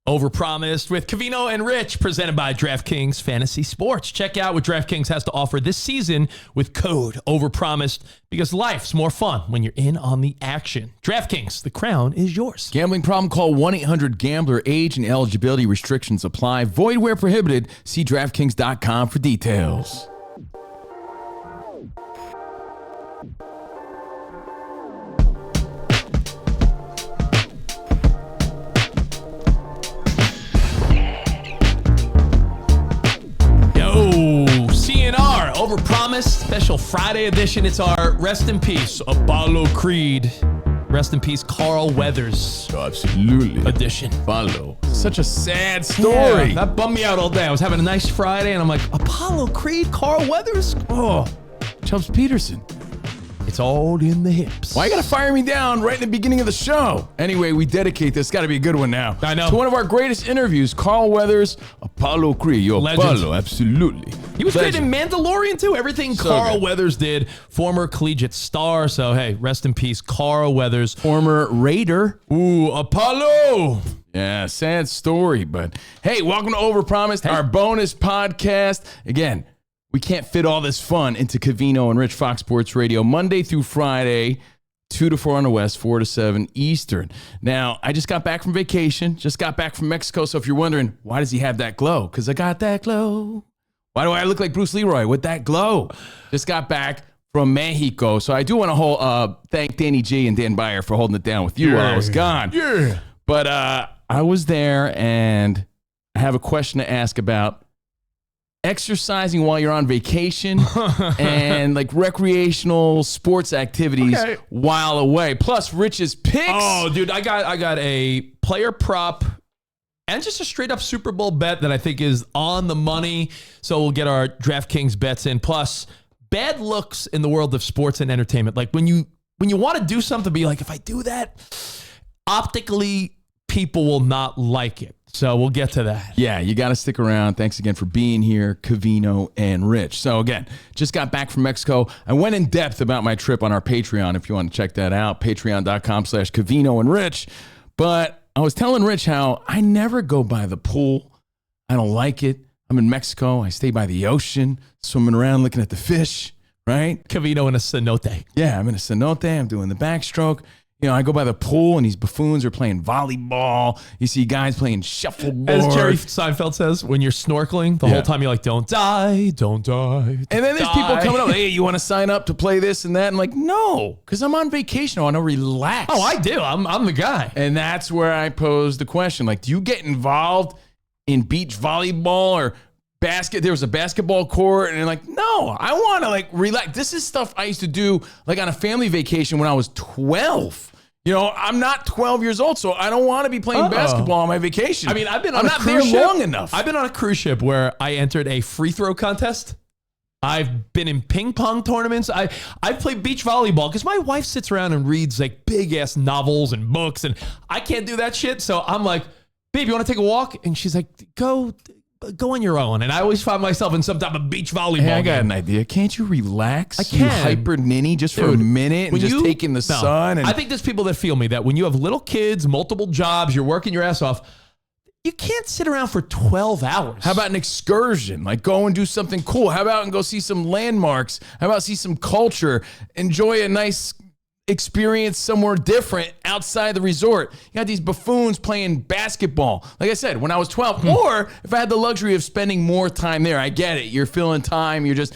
Overpromised with Covino and Rich, presented by DraftKings Fantasy Sports. Check out what DraftKings has to offer this season with code Overpromised, because life's more fun when you're in on the action. DraftKings, the crown is yours. Gambling problem? Call 1-800-GAMBLER. Age and eligibility restrictions apply. Void where prohibited. See DraftKings.com for details. Overpromised, special Friday edition. It's our rest in peace, Apollo Creed. Rest in peace, Carl Weathers. Absolutely. Edition. Apollo. Such a sad story. Yeah, that bummed me out all day. I was having a nice Friday, and I'm like, Apollo Creed, Carl Weathers? Oh, Chubbs Peterson. It's all in the hips. Why you gotta fire me down right in the beginning of the show? Anyway, we dedicate this. Gotta be a good one now. I know. To one of our greatest interviews, Carl Weathers, Apollo Creed. Yo, Legend. Apollo, absolutely. He was great in Mandalorian, too. Everything So Carl good. Weathers did, former collegiate star. So, hey, rest in peace, Carl Weathers. Former Raider. Ooh, Apollo. Yeah, sad story, but hey, welcome to Overpromised, our bonus podcast. Again, we can't fit all this fun into Covino and Rich Fox Sports Radio, Monday through Friday, 2 to 4 on the West, 4 to 7 Eastern. Now, I just got back from vacation, just got back from Mexico, so if you're wondering, why does he have that glow? Because I got that glow. Why do I look like Bruce Leroy with that glow? Just got back from Mexico, so I do want to thank Danny G and Dan Byer for holding it down with you while I was gone. Yeah. But I was there, and I have a question to ask about exercising while you're on vacation and like recreational sports activities while away. Plus Rich's picks. Oh, dude, I got a player prop and just a straight up Super Bowl bet that I think is on the money. So we'll get our DraftKings bets in. Plus, bad looks in the world of sports and entertainment. Like when you want to do something, be like, if I do that, optically, people will not like it. So we'll get to that. Yeah, you got to stick around. Thanks again for being here, Covino and Rich. So again, just got back from Mexico. I went in depth about my trip on our Patreon if you want to check that out, patreon.com/Covino and Rich. But I was telling Rich how I never go by the pool. I don't like it. I'm in Mexico. I stay by the ocean, swimming around, looking at the fish, right? Covino in a cenote. Yeah, I'm in a cenote. I'm doing the backstroke. You know, I go by the pool and these buffoons are playing volleyball. You see guys playing shuffleboard. As Jerry Seinfeld says, when you're snorkeling, the whole time you're like, don't die, don't die. And then there's people coming up, hey, you want to sign up to play this and that? And like, no, because I'm on vacation. I want to relax. Oh, I do. I'm the guy. And that's where I posed the question. Like, do you get involved in beach volleyball or basket? There was a basketball court. And they're like, no, I want to like relax. This is stuff I used to do like on a family vacation when I was 12. You know, I'm not 12 years old, so I don't want to be playing basketball on my vacation. I mean, I've been on I'm a not cruise there ship long enough. I've been on a cruise ship where I entered a free throw contest. I've been in ping pong tournaments. I've played beach volleyball because my wife sits around and reads like big ass novels and books, and I can't do that shit. So I'm like, babe, you want to take a walk? And she's like, go on your own. And I always find myself in some type of beach volleyball Hey, I got game. an idea. Can't you relax? I can. You hyper ninny just for a minute and When just you- take in the No. sun. And I think there's people that feel me that when you have little kids, multiple jobs, you're working your ass off, you can't sit around for 12 hours. how about an excursion? Like go and do something cool. How about and go see some landmarks? How about see some culture? Enjoy a nice experience somewhere different outside the resort. You got these buffoons playing basketball. Like I said, when I was 12, or if I had the luxury of spending more time there, I get it. You're filling time. You're just,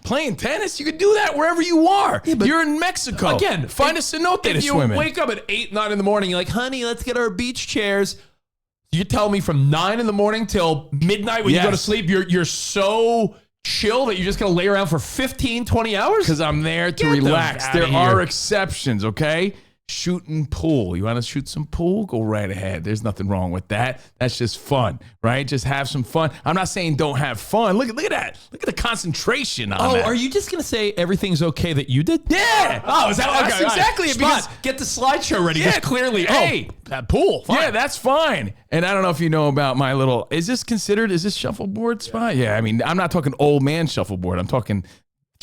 playing tennis. You could do that wherever you are. Yeah, but you're in Mexico. again, find a cenote to if you swim in. wake up at 8, 9 in the morning, you're like, honey, let's get our beach chairs. You tell me from 9 in the morning till midnight when you go to Yes. sleep, you're so chill that you're just going to lay around for 15, 20 hours? Because I'm there to Get the relax. outta There here. are exceptions, okay? Shooting pool. You want to shoot some pool? Go right ahead. There's nothing wrong with that. That's just fun, right? Just have some fun. I'm not saying don't have fun. Look at that. Look at the concentration on that. Are you just going to say everything's okay that you did? Yeah. Oh, is that That's okay? exactly it. Spot. Because Get the slideshow ready. Yeah, Because clearly, hey. that pool. Fine. yeah, that's fine. And I don't know if you know about my little. Is this shuffleboard spot? Yeah. I mean, I'm not talking old man shuffleboard. I'm talking.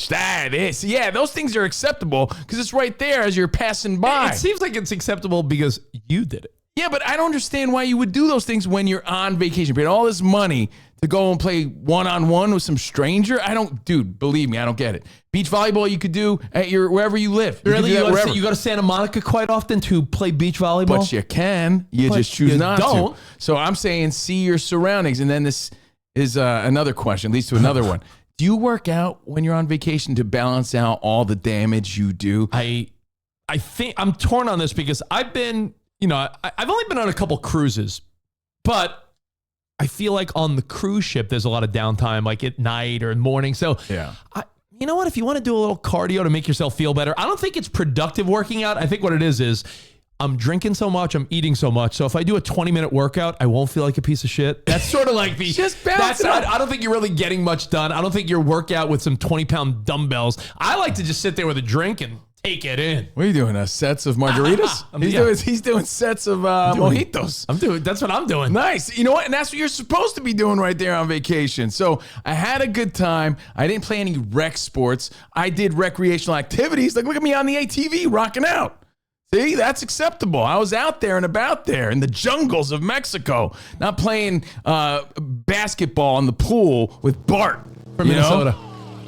That is, yeah, those things are acceptable because it's right there as you're passing by. It seems like it's acceptable because you did it. Yeah, but I don't understand why you would do those things when you're on vacation. Paying all this money to go and play one-on-one with some stranger. Dude, believe me, I don't get it. Beach volleyball you could do at wherever you live. Really? You go to Santa Monica quite often to play beach volleyball? But you can. You just choose not don't. to. So I'm saying see your surroundings. And then this is another question, leads to another one. Do you work out when you're on vacation to balance out all the damage you do? I think I'm torn on this because I've been, I've only been on a couple cruises, but I feel like on the cruise ship, there's a lot of downtime, like at night or in the morning. So, yeah. You know what? If you want to do a little cardio to make yourself feel better, I don't think it's productive working out. I think what it is I'm drinking so much, I'm eating so much. So if I do a 20-minute workout, I won't feel like a piece of shit. That's sort of like the... Just balance it out. I don't think you're really getting much done. I don't think your workout with some 20-pound dumbbells. I like to just sit there with a drink and take it in. What are you doing? Sets of margaritas? He's doing sets of mojitos. That's what I'm doing. Nice. You know what? And that's what you're supposed to be doing right there on vacation. So I had a good time. I didn't play any rec sports. I did recreational activities. Like, look at me on the ATV rocking out. See, that's acceptable. I was out there and about there in the jungles of Mexico, not playing basketball in the pool with Bart from Minnesota.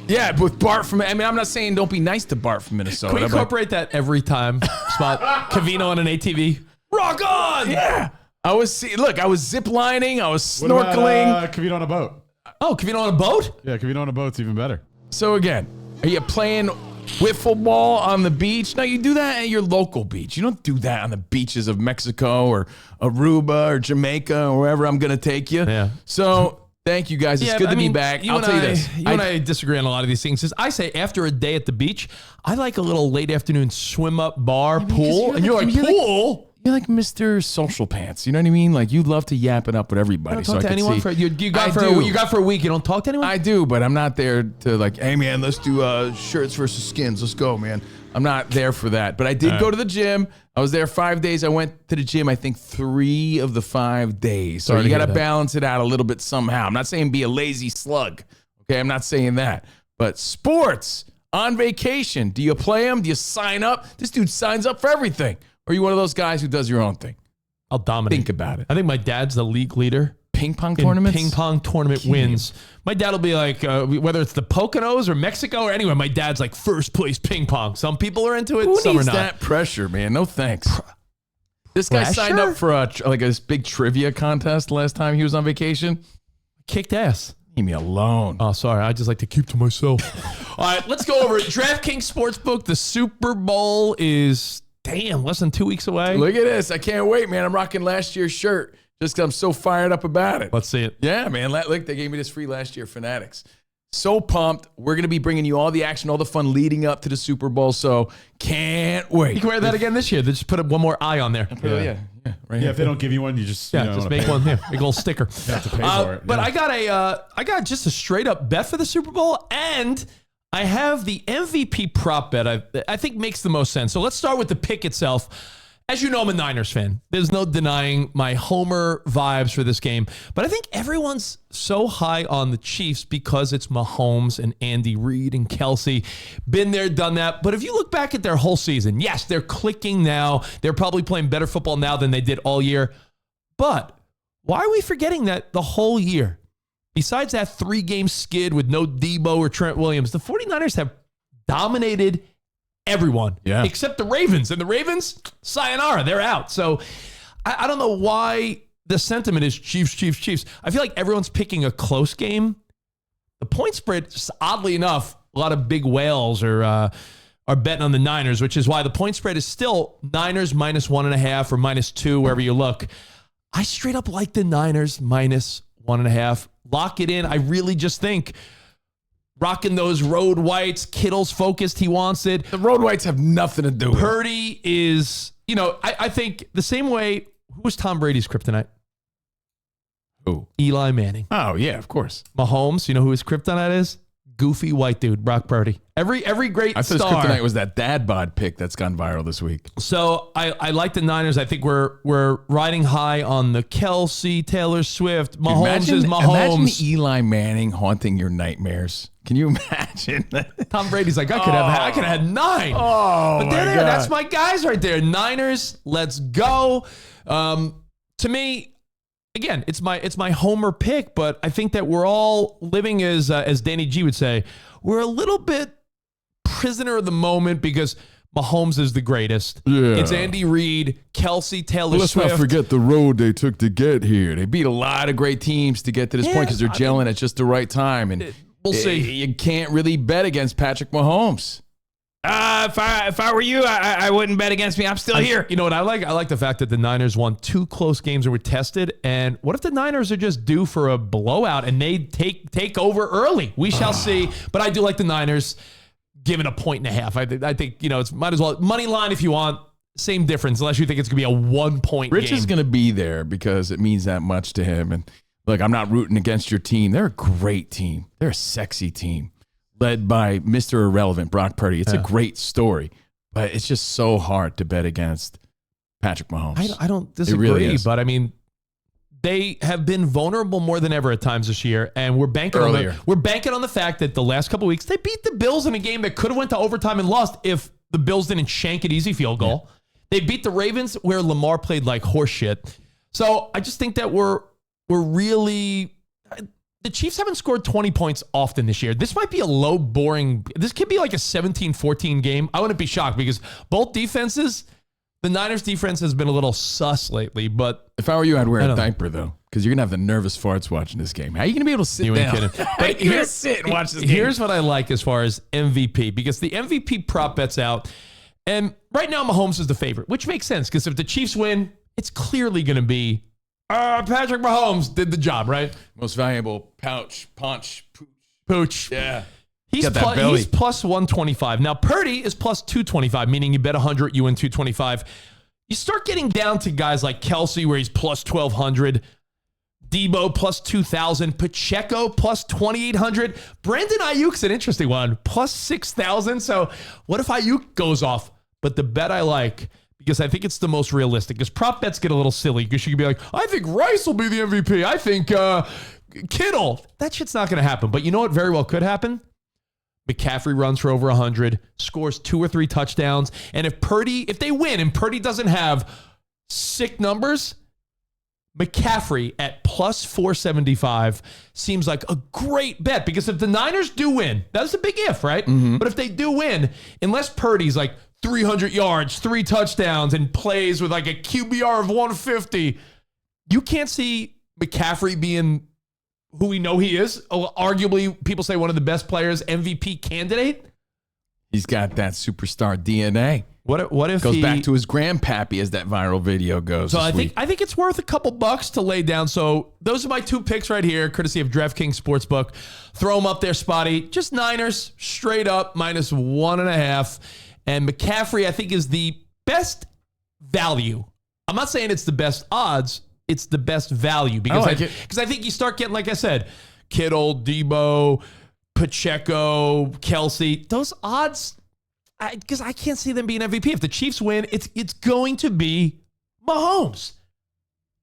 Yeah, with Bart from... I'm not saying don't be nice to Bart from Minnesota. Can we incorporate that every time? Spot Covino on an ATV. Rock on! Yeah. I was zip lining. I was snorkeling. What about Covino on a boat? Oh, Covino on a boat? Yeah, Covino on a boat's even better. So again, are you playing wiffle ball on the beach? No, you do that at your local beach. You don't do that on the beaches of Mexico or Aruba or Jamaica or wherever I'm going to take you. Yeah. So... Thank you, guys. It's good to be back. I'll tell you this. You and I disagree on a lot of these things. I say after a day at the beach, I like a little late afternoon swim up bar pool. And you're like, pool? You're like Mr. Social Pants. You know what I mean? Like, you love to yap it up with everybody. You don't talk to anyone you got for a week. You don't talk to anyone? I do, but I'm not there to like, hey, man, let's do shirts versus skins. Let's go, man. I'm not there for that. But I did go to the gym. I was there 5 days. I went to the gym, I think 3 of the 5 days. So you got to balance it out a little bit somehow. I'm not saying be a lazy slug. Okay, I'm not saying that. But sports on vacation, do you play them? Do you sign up? This dude signs up for everything. Or are you one of those guys who does your own thing? I'll dominate. Think about it. I think my dad's the league leader. Ping pong tournaments? Ping pong tournament wins. My dad will be like, whether it's the Poconos or Mexico or anywhere, my dad's like first place ping pong. Some people are into it, some are not. That pressure, man? No thanks. This guy signed up for a big trivia contest last time he was on vacation. Kicked ass. Leave me alone. Oh, sorry. I just like to keep to myself. All right, let's go over it. DraftKings Sportsbook. The Super Bowl is, less than 2 weeks away. Look at this. I can't wait, man. I'm rocking last year's shirt. Just because I'm so fired up about it. Let's see it. Yeah, man. Look, they gave me this free last year, Fanatics. So pumped. We're going to be bringing you all the action, all the fun leading up to the Super Bowl. So can't wait. You can wear that again this year. They just put one more eye on there. Yeah, right here. If they don't give you one, you just just make one here. Big old sticker. You have to pay for it. But I got just a straight up bet for the Super Bowl, and I have the MVP prop bet. I think makes the most sense. So let's start with the pick itself. As you know, I'm a Niners fan. There's no denying my Homer vibes for this game. But I think everyone's so high on the Chiefs because it's Mahomes and Andy Reid and Kelce. Been there, done that. But if you look back at their whole season, yes, they're clicking now. They're probably playing better football now than they did all year. But why are we forgetting that the whole year, besides that 3-game skid with no Debo or Trent Williams, the 49ers have dominated everyone except the Ravens. And the Ravens, sayonara, they're out. So I don't know why the sentiment is Chiefs, Chiefs, Chiefs. I feel like everyone's picking a close game. The point spread, just oddly enough, a lot of big whales are betting on the Niners, which is why the point spread is still Niners minus 1.5 or minus 2, wherever you look. I straight up like the Niners minus 1.5. Lock it in. I really just think rocking those road whites. Kittle's focused. He wants it. The road whites have nothing to do with it. Purdy is, I think the same way. Who was Tom Brady's kryptonite? Who? Eli Manning. Oh, yeah, of course. Mahomes, you know who his kryptonite is? goofy white dude, Brock Purdy. Every great I thought his star. kryptonite was that dad bod pick that's gone viral this week. So I like the Niners. I think we're riding high on the Kelce, Taylor Swift. Mahomes is Mahomes. Imagine Eli Manning haunting your nightmares. Can you imagine? Tom Brady's like, I could have had 9. Oh, but my God. That's my guys right there. Niners, let's go. To me, again, it's my homer pick, but I think that we're all living as Danny G would say, we're a little bit prisoner of the moment because Mahomes is the greatest. Yeah. It's Andy Reid, Kelce, Taylor Let's Swift. not forget the road they took to get here. They beat a lot of great teams to get to this point because they're gelling at just the right time. And we'll see. You can't really bet against Patrick Mahomes. If I were you, I wouldn't bet against me. I'm still here. You know what I like? I like the fact that the Niners won 2 close games and were tested. And what if the Niners are just due for a blowout and they take over early? We shall see. But I do like the Niners given 1.5. I think it's might as well money line if you want. Same difference, unless you think it's gonna be a 1-point Rich game. is going to be there because it means that much to him. And look, I'm not rooting against your team. They're a great team. They're a sexy team led by Mr. Irrelevant, Brock Purdy. It's a great story, but it's just so hard to bet against Patrick Mahomes. I don't disagree, really is. but I mean, they have been vulnerable more than ever at times this year, and we're banking on the fact that the last couple of weeks they beat the Bills in a game that could have went to overtime and lost if the Bills didn't shank an easy field goal. Yeah. They beat the Ravens where Lamar played like horse shit. So I just think that we're really. The Chiefs haven't scored 20 points often this year. This might be a low, boring. This could be like a 17-14 game. I wouldn't be shocked because both defenses, the Niners defense has been a little sus lately. But if I were you, I'd wear a diaper, though, because you're going to have the nervous farts watching this game. How are you going to be able to sit down? But you're going to sit and watch this game. Here's what I like as far as MVP, because the MVP prop bet's out. And right now, Mahomes is the favorite, which makes sense because if the Chiefs win, it's clearly going to be Patrick Mahomes did the job, right? Most valuable Pooch. Yeah. He's plus 125. Now, Purdy is plus 225, meaning you bet 100, you win 225. You start getting down to guys like Kelce, where he's plus 1,200. Debo plus 2,000. Pacheco plus 2,800. Brandon Ayuk's an interesting one, plus 6,000. So what if Ayuk goes off? But the bet I like, because I think it's the most realistic, because prop bets get a little silly, because you can be like, I think Rice will be the MVP. I think Kittle. That shit's not going to happen. But you know what very well could happen? McCaffrey runs for over 100, scores 2 or 3 touchdowns. And if they win and Purdy doesn't have sick numbers, McCaffrey at plus 475 seems like a great bet, because if the Niners do win, that's a big if, right? Mm-hmm. But if they do win, unless Purdy's like 300 yards, 3 touchdowns, and plays with like a QBR of 150, you can't see McCaffrey being who we know he is. Arguably, people say one of the best players, MVP candidate. He's got that superstar DNA. What if goes he back to his grandpappy, as that viral video goes? So I think it's worth a couple bucks to lay down. So those are my 2 picks right here, courtesy of DraftKings Sportsbook. Throw them up there, Spotty. Just Niners straight up minus 1.5. And McCaffrey, I think, is the best value. I'm not saying it's the best odds. It's the best value, because I think you start getting, like I said, Kittle, Debo, Pacheco, Kelce. Those odds, because I can't see them being MVP. If the Chiefs win, it's going to be Mahomes.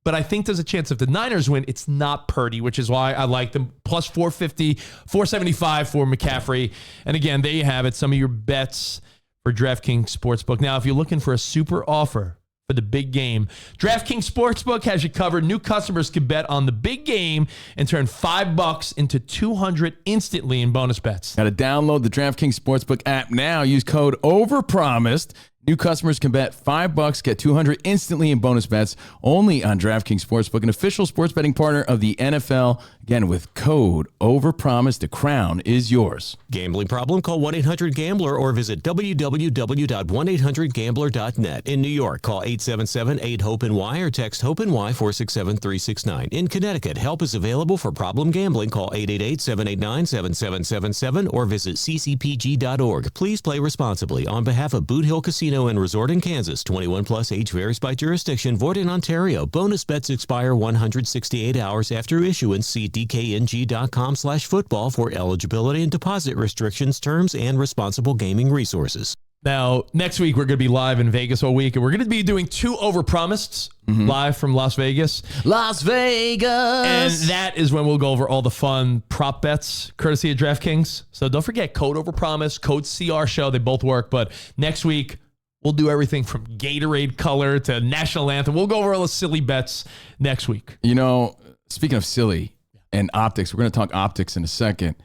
But I think there's a chance if the Niners win, it's not Purdy, which is why I like them. Plus 450, 475 for McCaffrey. And again, there you have it. Some of your bets for DraftKings Sportsbook. Now, if you're looking for a super offer for the big game, DraftKings Sportsbook has you covered. New customers can bet on the big game and turn $5 into $200 instantly in bonus bets. Got to download the DraftKings Sportsbook app now. Use code OVERPROMISED. New customers can bet $5, get $200 instantly in bonus bets, only on DraftKings Sportsbook, an official sports betting partner of the NFL. Again, with code OVERPROMISED, the crown is yours. Gambling problem? Call 1-800-GAMBLER or visit www.1800gambler.net. In New York, call 877-8-HOPE-NY or text HOPE-NY 467-369. In Connecticut, help is available for problem gambling. Call 888-789-7777 or visit ccpg.org. Please play responsibly. On behalf of Boot Hill Casino Casino and Resort in Kansas. 21 plus, age varies by jurisdiction. Void in Ontario. Bonus bets expire 168 hours after issuance. See dkng.com/football for eligibility and deposit restrictions, terms, and responsible gaming resources. Now, next week, we're going to be live in Vegas all week, and we're going to be doing 2 Overpromised live from Las Vegas. Las Vegas. And that is when we'll go over all the fun prop bets, courtesy of DraftKings. So don't forget, code Overpromised, code CR Show. They both work. But next week, we'll do everything from Gatorade color to national anthem. We'll go over all the silly bets next week. You know, speaking of silly and optics, we're going to talk optics in a second.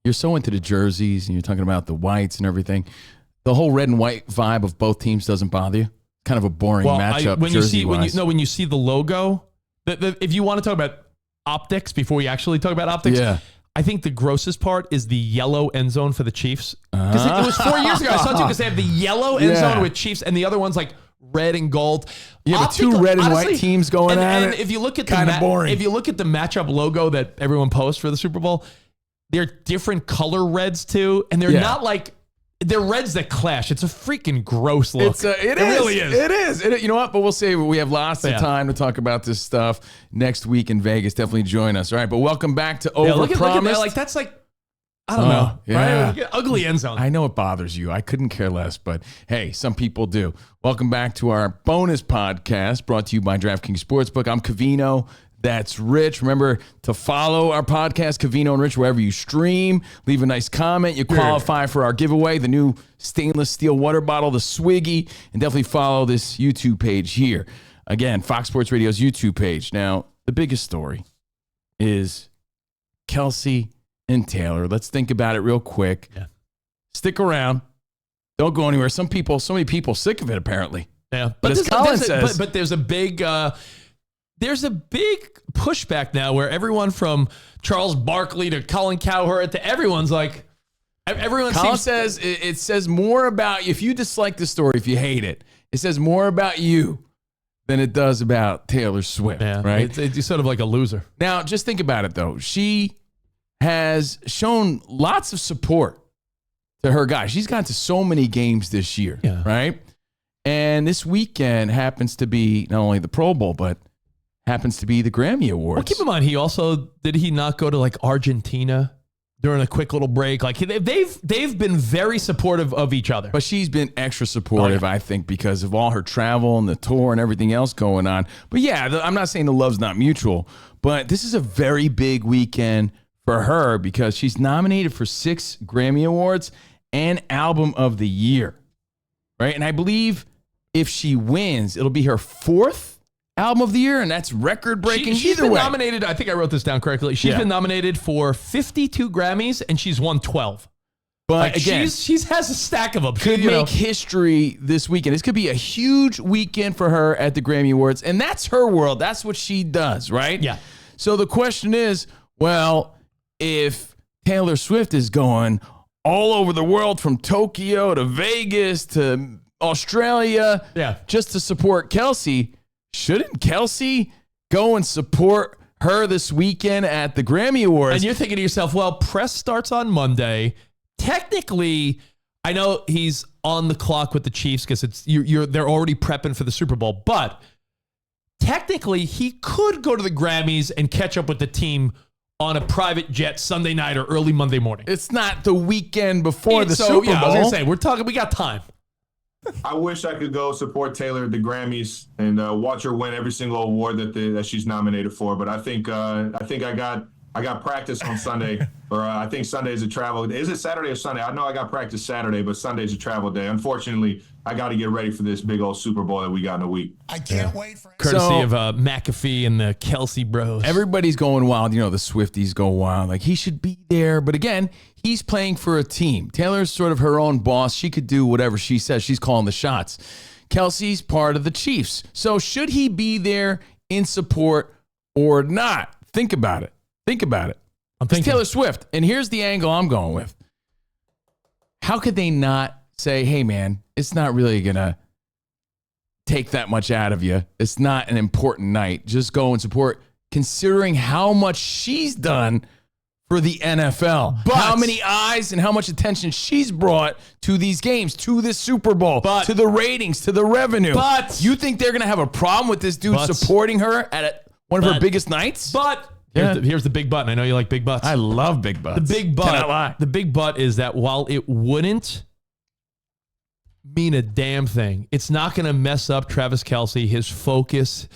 You're so into the jerseys, and you're talking about the whites and everything. The whole red and white vibe of both teams doesn't bother you? Kind of a boring matchup. When you see the logo, if you want to talk about optics before we actually talk about optics, I think the grossest part is the yellow end zone for the Chiefs. Because it was 4 years ago. I saw it too, because they have the yellow end zone with Chiefs, and the other one's like red and gold. You have 2 red and white teams going at it. And if you look at boring. If you look at the matchup logo that everyone posts for the Super Bowl, they're different color reds too, and they're not like. They're reds that clash. It's a freaking gross look. It really is. It is. You know what? But we'll save it. We have lots of time to talk about this stuff next week in Vegas. Definitely join us. All right. But welcome back to Overpromised. Look at that. Like, that's like, I don't know. Yeah. Right? Ugly end zone. I know it bothers you. I couldn't care less. But hey, some people do. Welcome back to our bonus podcast brought to you by DraftKings Sportsbook. I'm Covino. That's Rich. Remember to follow our podcast, Covino and Rich, wherever you stream. Leave a nice comment. You qualify for our giveaway, the new stainless steel water bottle, the Swiggy, and definitely follow this YouTube page here. Again, Fox Sports Radio's YouTube page. Now, the biggest story is Kelce and Taylor. Let's think about it real quick. Yeah. Stick around. Don't go anywhere. So many people sick of it, apparently. Yeah. But as Colin says. But there's a big... There's a big pushback now where everyone from Charles Barkley to Colin Cowherd to everyone's like, Colin says it says more about, if you dislike the story, if you hate it, it says more about you than it does about Taylor Swift, right? It's sort of like a loser. Now, just think about it, though. She has shown lots of support to her guy. She's gone to so many games this year, right? And this weekend happens to be not only the Pro Bowl, but happens to be the Grammy Awards. Well, keep in mind, did he not go to like Argentina during a quick little break? Like they've been very supportive of each other. But she's been extra supportive, I think, because of all her travel and the tour and everything else going on. But yeah, I'm not saying the love's not mutual, but this is a very big weekend for her because she's nominated for 6 Grammy Awards and Album of the Year, right? And I believe if she wins, it'll be her 4th Album of the Year, and that's record-breaking. She's been nominated, I think I wrote this down correctly. She's been nominated for 52 Grammys, and she's won 12. But again, she has a stack of them. Could make history this weekend. This could be a huge weekend for her at the Grammy Awards, and that's her world. That's what she does, right? Yeah. So the question is, well, if Taylor Swift is going all over the world from Tokyo to Vegas to Australia just to support Kelce, shouldn't Kelce go and support her this weekend at the Grammy Awards? And you're thinking to yourself, well, press starts on Monday. Technically, I know he's on the clock with the Chiefs because they're already prepping for the Super Bowl, but technically he could go to the Grammys and catch up with the team on a private jet Sunday night or early Monday morning. It's not the weekend before the Super Bowl. I was going to say, we got time. I wish I could go support Taylor at the Grammys and watch her win every single award that she's nominated for. But I think I got practice on Sunday, or I think Sunday is a travel. Is it Saturday or Sunday? I know I got practice Saturday, but Sunday's a travel day. Unfortunately, I got to get ready for this big old Super Bowl that we got in a week. I can't wait for it. Courtesy of McAfee and the Kelce bros. Everybody's going wild. You know, the Swifties go wild. Like, he should be there. But again, he's playing for a team. Taylor's sort of her own boss. She could do whatever she says. She's calling the shots. Kelce's part of the Chiefs. So should he be there in support or not? Think about it. It's Taylor Swift. And here's the angle I'm going with. How could they not say, hey, man, it's not really going to take that much out of you. It's not an important night. Just go and support, considering how much she's done for the NFL. But- how many eyes and how much attention she's brought to these games, to this Super Bowl, to the ratings, to the revenue. But- you think they're going to have a problem with this dude supporting her at one of her biggest nights? But Yeah. here's the big but. And I know you like big butts. I love big butts. The big Cannot lie. but. The big but is that while it wouldn't mean a damn thing, it's not going to mess up Travis Kelce, his focus.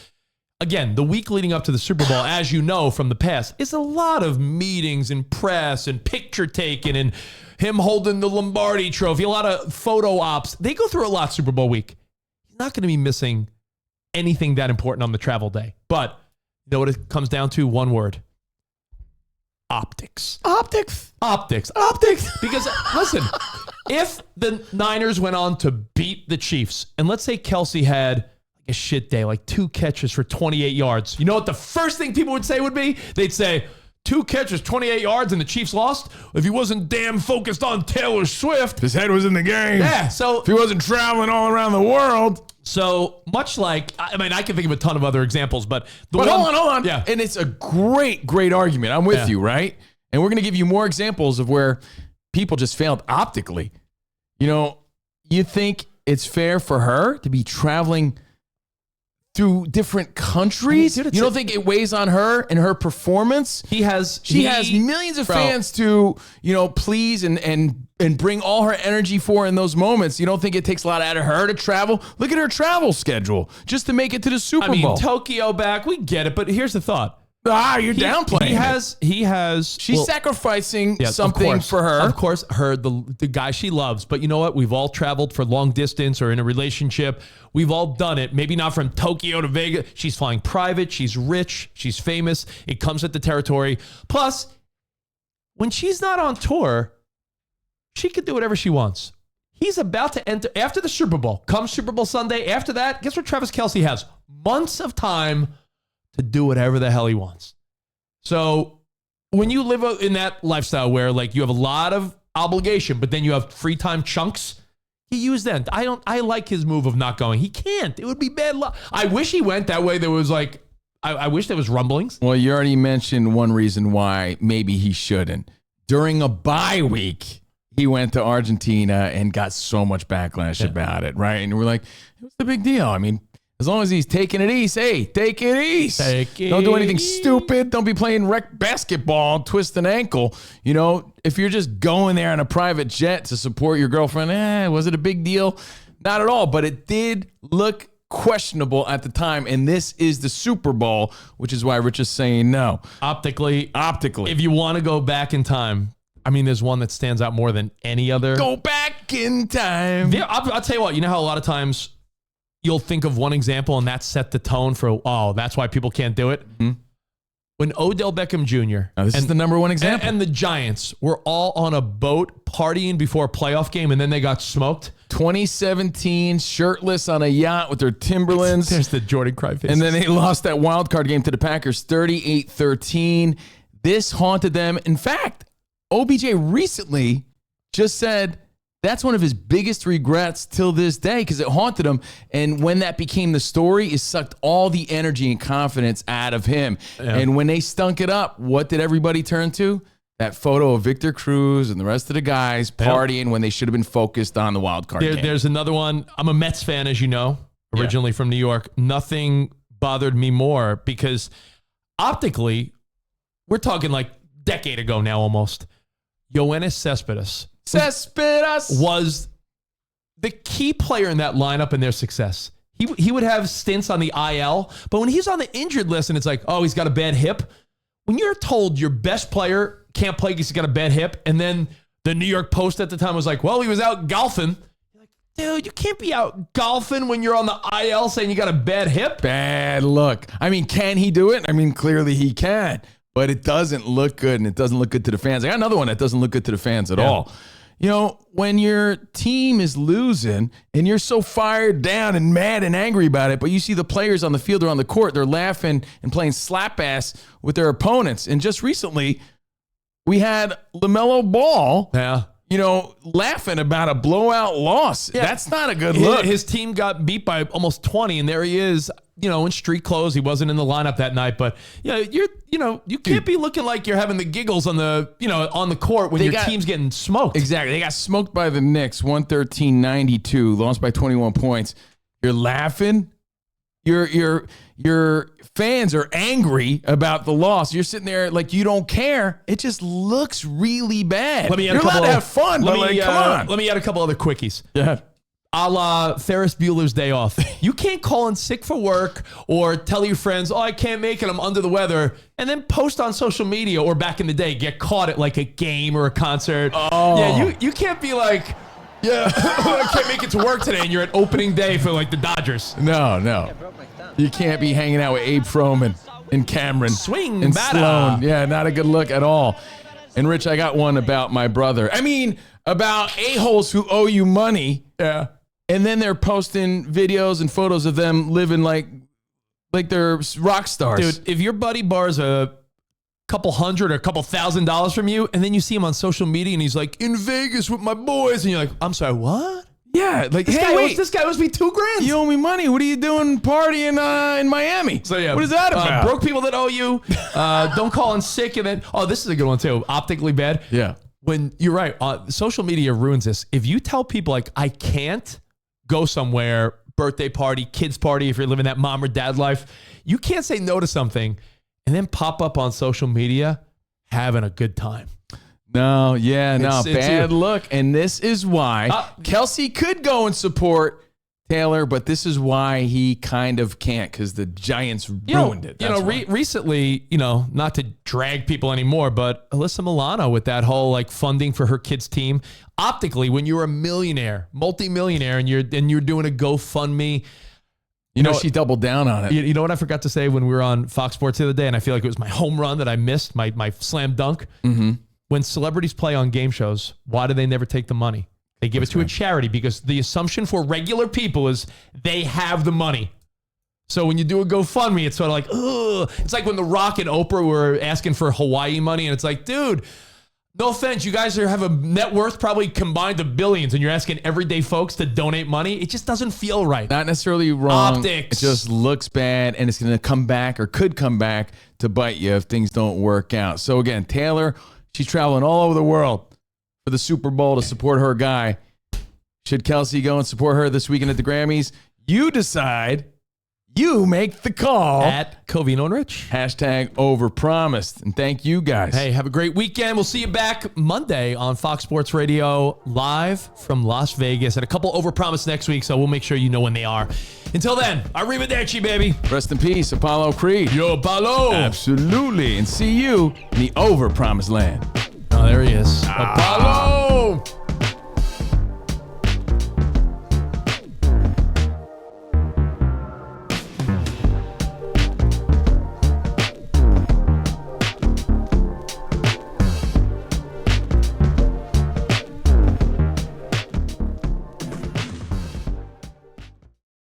Again, the week leading up to the Super Bowl, as you know from the past, is a lot of meetings and press and picture taking and him holding the Lombardi trophy, a lot of photo ops. They go through a lot Super Bowl week. He's not going to be missing anything that important on the travel day. But you know what it comes down to? One word. Optics. Optics. Optics. Optics. Because, listen, if the Niners went on to beat the Chiefs, and let's say Kelce had a shit day, like 2 catches for 28 yards, you know what the first thing people would say would be? They'd say, 2 catches, 28 yards, and the Chiefs lost? If he wasn't damn focused on Taylor Swift. His head was in the game. Yeah, so If he wasn't traveling all around the world. So much like, I mean, I can think of a ton of other examples, but Hold on. Yeah. And it's a great argument. I'm with you, right? And we're going to give you more examples of where people just failed optically. You know, you think it's fair for her to be traveling through different countries? I mean, dude, you don't think it weighs on her and her performance? She has millions of fans to, please and bring all her energy for in those moments. You don't think it takes a lot out of her to travel? Look at her travel schedule just to make it to the Super Bowl. Tokyo back, we get it, but here's the thought. You're downplaying. He has. She's sacrificing something for her. Of course, the guy she loves. But you know what? We've all traveled for long distance or in a relationship. We've all done it. Maybe not from Tokyo to Vegas. She's flying private. She's rich. She's famous. It comes with the territory. Plus, when she's not on tour, she could do whatever she wants. He's about to enter after the Super Bowl. Come Super Bowl Sunday. After that, guess what Travis Kelce has? Months of time to do whatever the hell he wants. So when you live in that lifestyle where like you have a lot of obligation, but then you have free time chunks, he used that. I like his move of not going. He can't. It would be bad luck. I wish he went that way. There was like, I wish there was rumblings. Well, you already mentioned one reason why maybe he shouldn't. During a bye week, he went to Argentina and got so much backlash about it, right? And we're like, what's the big deal? I mean, as long as he's taking it easy, hey, take it easy. Don't do anything stupid. Don't be playing rec basketball, twist an ankle. You know, if you're just going there on a private jet to support your girlfriend, was it a big deal? Not at all, but it did look questionable at the time, and this is the Super Bowl, which is why Rich is saying no. Optically. If you want to go back in time, I mean, there's one that stands out more than any other. Go back in time. Yeah, I'll tell you what, you know how a lot of times you'll think of one example and that set the tone for, that's why people can't do it? Mm-hmm. When Odell Beckham Jr. Now, this is the number one example. And the Giants were all on a boat partying before a playoff game, and then they got smoked. 2017, shirtless on a yacht with their Timberlands. There's the Jordan cry face. And then they lost that wild card game to the Packers 38-13. This haunted them. In fact, OBJ recently just said that's one of his biggest regrets till this day because it haunted him. And when that became the story, it sucked all the energy and confidence out of him. Yeah. And when they stunk it up, what did everybody turn to? That photo of Victor Cruz and the rest of the guys partying when they should have been focused on the wild card game. There's another one. I'm a Mets fan, as you know, originally from New York. Nothing bothered me more because optically, we're talking like decade ago now almost. Yoenis Cespedes was the key player in that lineup and their success. He would have stints on the IL, but when he's on the injured list and it's like, he's got a bad hip, when you're told your best player can't play because he's got a bad hip, and then the New York Post at the time was like, he was out golfing. You're like, dude, you can't be out golfing when you're on the IL saying you got a bad hip. Bad look. I mean, can he do it? I mean, clearly he can, but it doesn't look good, and it doesn't look good to the fans. I got another one that doesn't look good to the fans at all. You know, when your team is losing and you're so fired down and mad and angry about it, but you see the players on the field or on the court, they're laughing and playing slap ass with their opponents. And just recently, we had LaMelo Ball, laughing about a blowout loss. Yeah. That's not a good look. His team got beat by almost 20, and there he is. in street clothes. He wasn't in the lineup that night, but you can't be looking like you're having the giggles on the on the court when your team's getting smoked. Exactly. They got smoked by the Knicks, 113-92, lost by 21 points. You're laughing. Your fans are angry about the loss. You're sitting there like you don't care. It just looks really bad. You're allowed to have fun, but come on. Let me add a couple other quickies. Yeah. A la Ferris Bueller's Day Off. You can't call in sick for work or tell your friends, I can't make it, I'm under the weather, and then post on social media or back in the day, get caught at like a game or a concert. Oh. Yeah, you can't be like, I can't make it to work today, and you're at opening day for like the Dodgers. No. You can't be hanging out with Abe Froman and Cameron. Swing and batter. Sloan. Yeah, not a good look at all. And Rich, I got one about my brother. I mean, about a-holes who owe you money. Yeah. And then they're posting videos and photos of them living like they're rock stars. Dude, if your buddy borrows a couple $100 or a couple $1,000 from you, and then you see him on social media and he's like, in Vegas with my boys, and you're like, I'm sorry, what? Yeah, like, This guy owes me $2,000. You owe me money. What are you doing partying in Miami? So yeah, what is that about? Broke people that owe you. Don't call in sick, and then this is a good one too. Optically bad. Yeah. When you're right, social media ruins this. If you tell people like, I can't go somewhere, birthday party, kids party, if you're living that mom or dad life, you can't say no to something and then pop up on social media having a good time. No, It's bad look. And this is why Kelce could go and support Taylor, but this is why he kind of can't, because the Giants ruined it. Recently, not to drag people anymore, but Alyssa Milano with that whole like funding for her kids' team. Optically, when you're a millionaire, multimillionaire, and you're doing a GoFundMe, she doubled down on it. You know what I forgot to say when we were on Fox Sports the other day, and I feel like it was my home run that I missed, my slam dunk. Mm-hmm. When celebrities play on game shows, why do they never take the money? They give it to a charity, because the assumption for regular people is they have the money. So when you do a GoFundMe, it's sort of like, ugh. It's like when The Rock and Oprah were asking for Hawaii money, and it's like, dude, no offense, you guys have a net worth probably combined of billions, and you're asking everyday folks to donate money. It just doesn't feel right. Not necessarily wrong. Optics. It just looks bad, and it's going to come back or could come back to bite you if things don't work out. So again, Taylor, she's traveling all over the world for the Super Bowl to support her guy. Should Kelce go and support her this weekend at the Grammys? You decide. You make the call. At Covino and Rich. Hashtag Overpromised. And thank you guys. Hey, have a great weekend. We'll see you back Monday on Fox Sports Radio, live from Las Vegas, and a couple Overpromised next week, so we'll make sure you know when they are. Until then, arrivederci, baby. Rest in peace, Apollo Creed. Yo, Apollo. Absolutely. And see you in the Overpromised land. Oh, there he is. Apollo.